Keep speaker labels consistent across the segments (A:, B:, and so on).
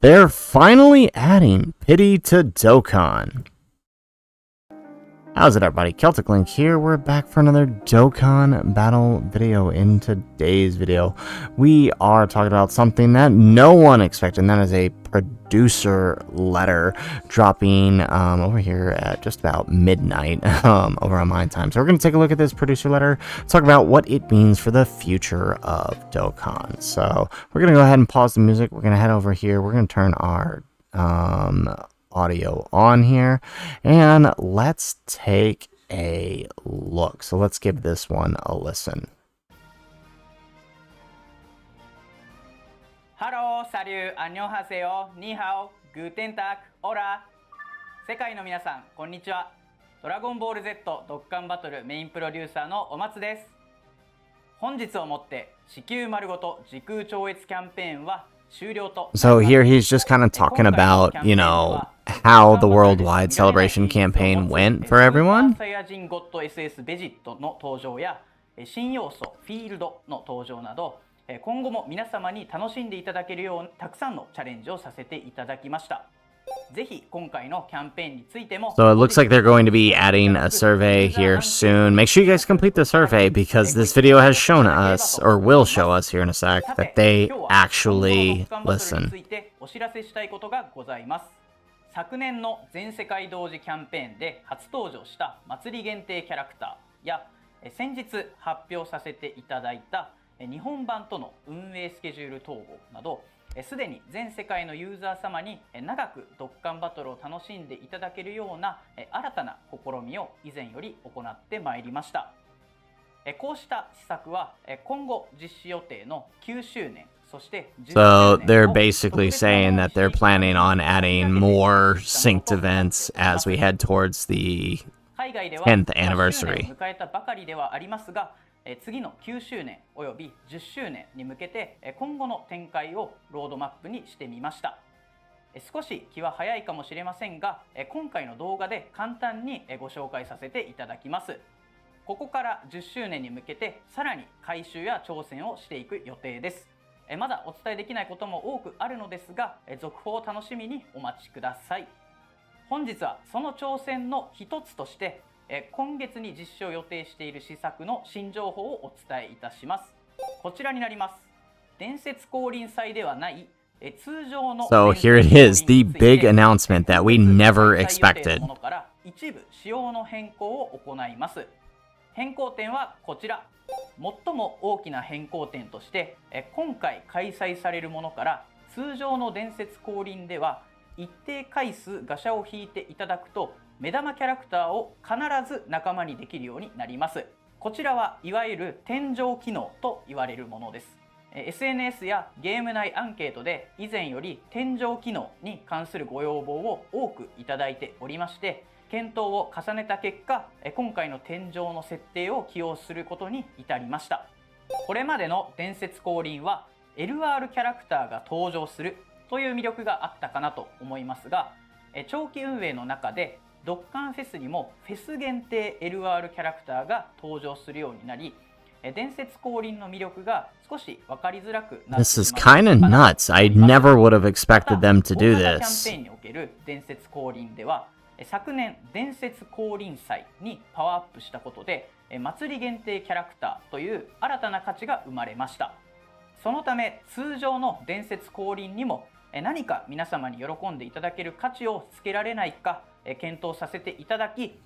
A: they're finally adding pity to Dokkan. How's it, everybody? Celtic Link here. We're back for another Dokkan battle video. In today's video, we are talking about something that no one expected, and that is a producer letter dropping over here at just about midnight over on my time. So we're going to take a look at this producer letter, talk about what it means for the future of Dokkan. So we're going to go ahead and pause the music. We're going to head over here. We're going to turn our audio on here, and let's take a look. So let's give this one a listen.
B: Hello, salut, annyeonghaseyo, ni hao, guten tag, hola. 世界の皆さん、こんにちは。ドラゴンボール Z ドッカンバトルメインプロデューサーのお松です。本日をもって地球丸ごと時空超越キャンペーンは終了と。
A: So here he's just kind of talking about, you know, how the worldwide celebration campaign went for everyone.
B: サイヤ人ゴッド SS ベジットの登場や新要素フィールドの登場など、今後も皆様に楽しんでいただけるようたくさんのチャレンジをさせていただきました。ぜひ今回のキャンペーンについても。
A: So it looks like they're going to be adding a survey here soon. Make sure you guys complete the survey, because this video has shown us, or will show us here in a sec, that they actually listen.
B: お知らせしたいことがございます。昨年の全世界同時キャンペーンで初登場した祭り限定キャラクターや先日発表させていただいた日本版との運営スケジュール統合など、すでに全世界のユーザー様に長くドッカンバトルを楽しんでいただけるような新たな試みを以前より行ってまいりました。こうした施策は今後実施予定の9周年
A: So they're basically saying that they're planning on adding more synced events as we head towards the 10th anniversary.
B: 迎えたばかりではありますが、次の9周年および10周年に向けて今後の展開をロードマップにしてみました。少し気は早いかもしれませんが、今回の動画で簡単にご紹介させていただきます。ここから10周年に向けてさらに改修や挑戦をしていく予定です。まだお伝えできないことも多くあるのですが、続報を楽しみにお待ちください。本日はその挑戦の一つとして今月に実施を予定している施策の新情報をお伝えいたします。こちらになります。伝説降臨祭ではない通常の
A: So here it is, the big announcement that we never expected.
B: 一部仕様の変更を行います。変更点はこちら。最も大きな変更点として今回開催されるものから通常の伝説降臨では一定回数ガシャを引いていただくと目玉キャラクターを必ず仲間にできるようになります。こちらはいわゆる天井機能と言われるものです。SNS やゲーム内アンケートで以前より天井機能に関するご要望を多くいただいておりまして、検討を重ねた結果、今回の天井の設定を起用することに至りました。これまでの伝説降臨は LR キャラクターが登場するという魅力があったかなと思いますが、長期運営の中でドッカンフェスにもフェス限定 LR キャラクターが登場するようになり、伝説降臨の魅力が少し分かりづらくなってしまいました。
A: This is kind of nuts. I never would have expected them to do
B: 大型
A: this.
B: キャンペーンにおける伝説降臨では昨年伝説降臨祭にパワーアップしたことで祭り限定キャラクターという新たな価値が生まれました。そのため通常の伝説降臨にも何か皆様に喜んでいただける価値をつけられないか検討させていただき、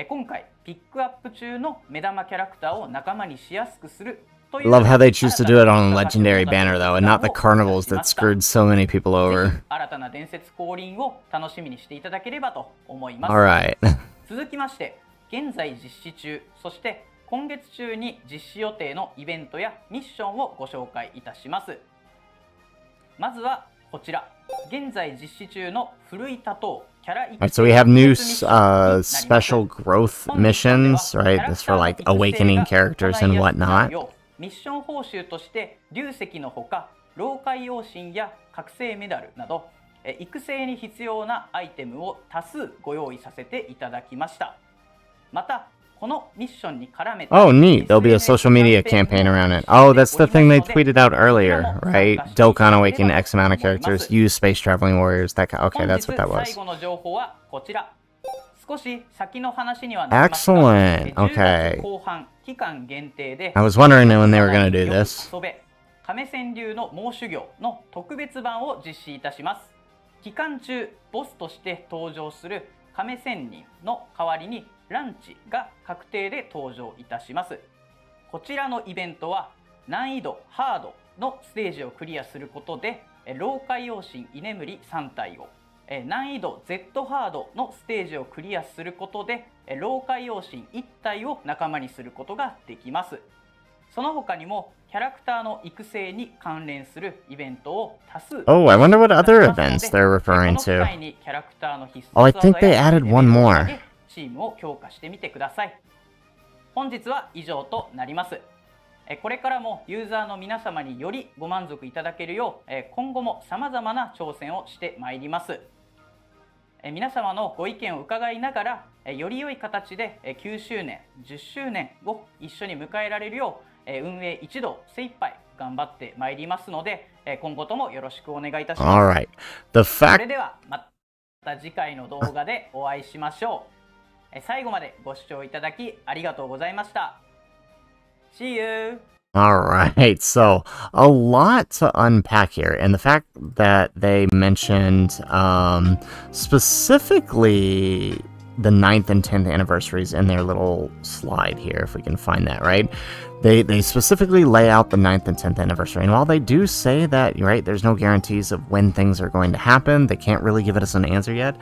B: 今回ピックアップ中の目玉キャラクターを仲間にしやすくするという
A: I love how they choose to do it on a legendary banner though, and not the carnivals that screwed so many people over.
B: 新たな伝説降臨を楽しみにしていただければと思います。
A: Alright.
B: 続きまして現在実施中、そして今月中に実施予定のイベントやミッションをご紹介いたします。まずはこちら、現在実施中の古い多頭キャラ育成
A: Alright, so we have new special growth missions, right? This for like awakening characters and whatnot.
B: ミッション報酬として流石のほか老海王神や覚醒メダルなど育成に必要なアイテムを多数ご用意させていただきました。またこのミッションに絡めた
A: Oh, neat. There'll be a
B: SNS
A: social media
B: キャンペーン
A: campaign
B: の
A: around it.
B: 支援
A: Oh,
B: を
A: that's the
B: 強
A: thing
B: 化
A: they
B: して
A: tweeted out
B: みてくだ
A: earlier,
B: さい。
A: right? Dokkan awaken X amount of characters, use space traveling warriors. Okay,
B: 本
A: that's
B: 日
A: what that
B: 最
A: was.
B: 後の情報はこちら。少し先の話にはなりますが、
A: Excellent.
B: 10月
A: Okay.
B: 後半期間限定で
A: I was wondering when they were going to do
B: よく
A: this.
B: 遊べ亀川流の猛修行の特別版を実施いたします。期間中ボスとして登場する亀仙人の代わりにランチが確定で登場いたします。こちらのイベントは難易度ハードのステージをクリアすることで老海王神居眠り3体を、難易度 Z ハードのステージをクリアすることで老海王神1体を仲間にすることができます。その他にもキャラクターの育成に関連するイベントを多数
A: Oh, I wonder what other events they're referring
B: この機
A: to.
B: 会にキャラクターの必殺
A: Oh, I think
B: 技
A: they
B: や
A: added
B: レベ
A: one
B: ルを上
A: more.
B: げチームを強化してみてください。本日は以上となります。これからもユーザーの皆様によりご満足いただけるよう今後も様々な挑戦をしてまいります。皆様のご意見を伺いながらより良い形で9周年10周年を一緒に迎えられるよう運営一同精一杯頑張ってまいりますので今後ともよろしくお願いいたします。
A: Alright. The
B: それ
A: fact...
B: ではまた次回の動画でお会いしましょう。最後までご視聴いただきありがとうございました。See you!
A: Alright, so a lot to unpack here, and the fact that they mentioned specifically the 9th and 10th anniversaries in their little slide here, if we can find that, right? They specifically lay out the 9th and 10th anniversary, and while they do say that, right, there's no guarantees of when things are going to happen, they can't really give us an answer yet,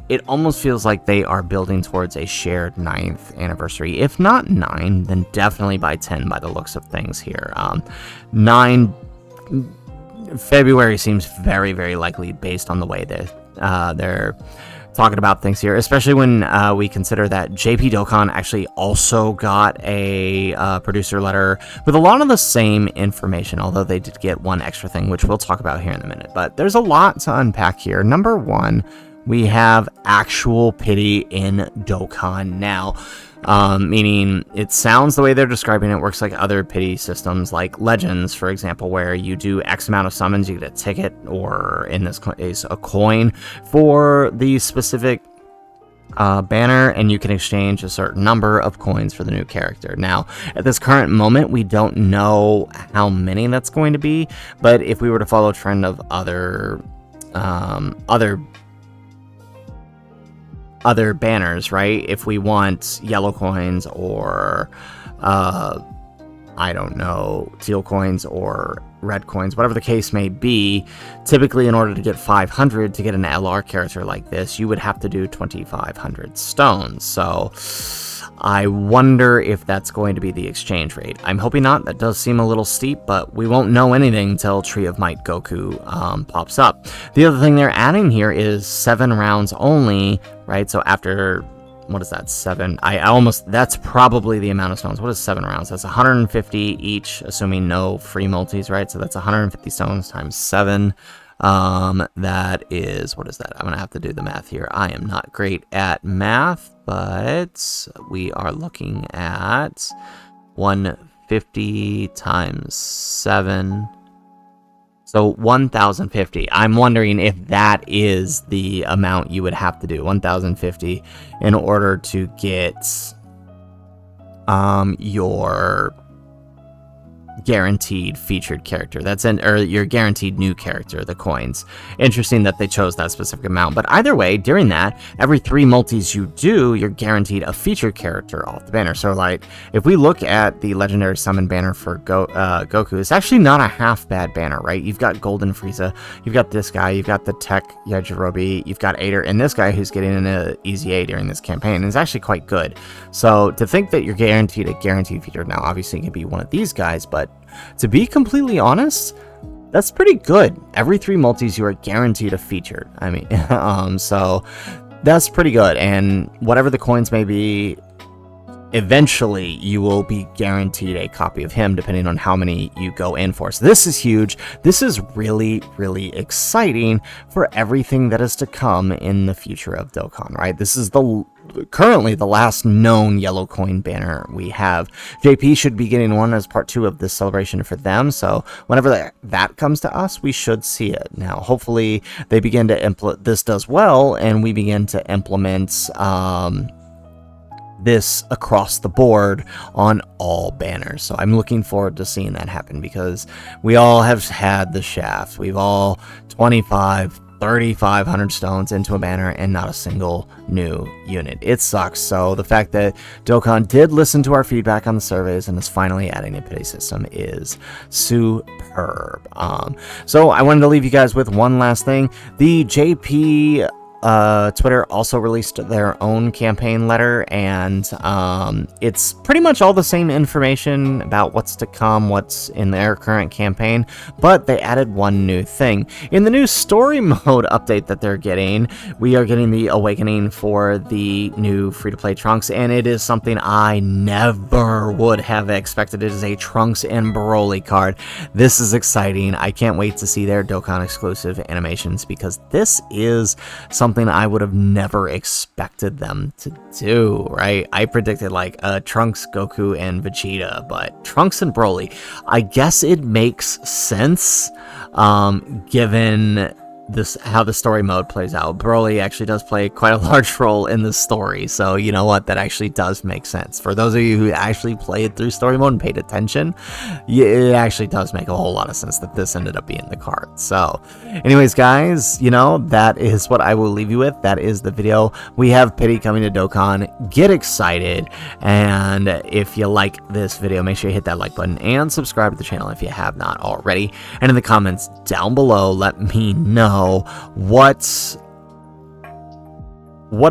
A: it almost feels like they are building towards a shared 9th anniversary. If not 9, then definitely by 10 by the looks of things here. 9 February seems very, very likely based on the way that they're talking about things here, especially when we consider that JP Dokkan actually also got a producer letter with a lot of the same information, although they did get one extra thing, which we'll talk about here in a minute. But there's a lot to unpack here. Number one, we have actual pity in Dokkan now. Meaning it sounds the way they're describing it works like other pity systems like Legends, for example, where you do X amount of summons, you get a ticket, or in this case, a coin for the specific banner, and you can exchange a certain number of coins for the new character. Now, at this current moment, we don't know how many that's going to be, but if we were to follow a trend of other banners, right? If we want yellow coins or I don't know, teal coins or red coins, whatever the case may be, typically in order to get 500 to get an LR character like this, you would have to do 2,500 stones. So I wonder if that's going to be the exchange rate. I'm hoping not. That does seem a little steep, but we won't know anything until Tree of Might Goku pops up. The other thing they're adding here is 7 rounds only, right? So after, what is that, 7? That's probably the amount of stones. What is 7 rounds? That's 150 each, assuming no free multis, right? So that's 150 stones times 7. That is, what is that? I'm gonna have to do the math here. I am not great at math, but we are looking at 150 times 7. So 1,050. I'm wondering if that is the amount you would have to do, 1,050, in order to get your guaranteed featured character. Or your guaranteed new character, the coins. Interesting that they chose that specific amount. But either way, during that, every 3 multis you do, you're guaranteed a featured character off the banner. So like, if we look at the legendary summon banner for Goku, it's actually not a half bad banner, right? You've got Golden Frieza, you've got this guy, you've got the Tech Yajirobe, you've got Ader, and this guy who's getting an easy A during this campaign is actually quite good. So to think that you're guaranteed a guaranteed feature, now obviously it can be one of these guys, but to be completely honest, that's pretty good. Every 3 multis you are guaranteed a featured. I mean, so that's pretty good. And whatever the coins may be, eventually you will be guaranteed a copy of him depending on how many you go in for. So this is huge. This is really, really exciting for everything that is to come in the future of Dokkan, right? This is the currently the last known yellow coin banner we have. JP should be getting one as part 2 of this celebration for them, so whenever that comes to us, we should see it. Now, hopefully they begin to implement, this does well, and we begin to implement this across the board on all banners. So I'm looking forward to seeing that happen, because we all have had the shaft. We've all 3,500 stones into a banner and not a single new unit. It sucks. So the fact that Dokkan did listen to our feedback on the surveys and is finally adding a pity system is superb. So I wanted to leave you guys with one last thing. The JP Twitter also released their own campaign letter, and it's pretty much all the same information about what's to come, what's in their current campaign, but they added one new thing. In the new story mode update that they're getting, we are getting the awakening for the new free-to-play Trunks, and it is something I never would have expected. It is a Trunks and Broly card. This is exciting. I can't wait to see their Dokkan exclusive animations, because this is something I would have never expected them to do, right? I predicted like Trunks, Goku, and Vegeta, but Trunks and Broly, I guess it makes sense given this, how the story mode plays out. Broly actually does play quite a large role in the story, so you know what, that actually does make sense. For those of you who actually played through story mode and paid attention, it actually does make a whole lot of sense that this ended up being the card. So anyways, guys, you know, that is what I will leave you with. That is the video. We have Pity coming to Dokkan. Get excited, and if you like this video, make sure you hit that like button and subscribe to the channel if you have not already, and in the comments down below, let me know what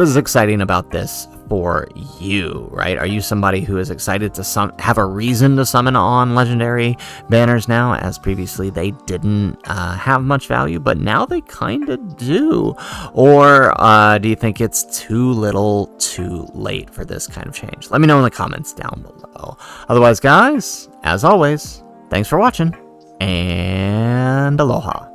A: is exciting about this for you, right? Are you somebody who is excited to have a reason to summon on legendary banners now, as previously they didn't have much value, but now they kind of do? Or do you think it's too little too late for this kind of change? Let me know in the comments down below. Otherwise, guys, as always, thanks for watching, and aloha.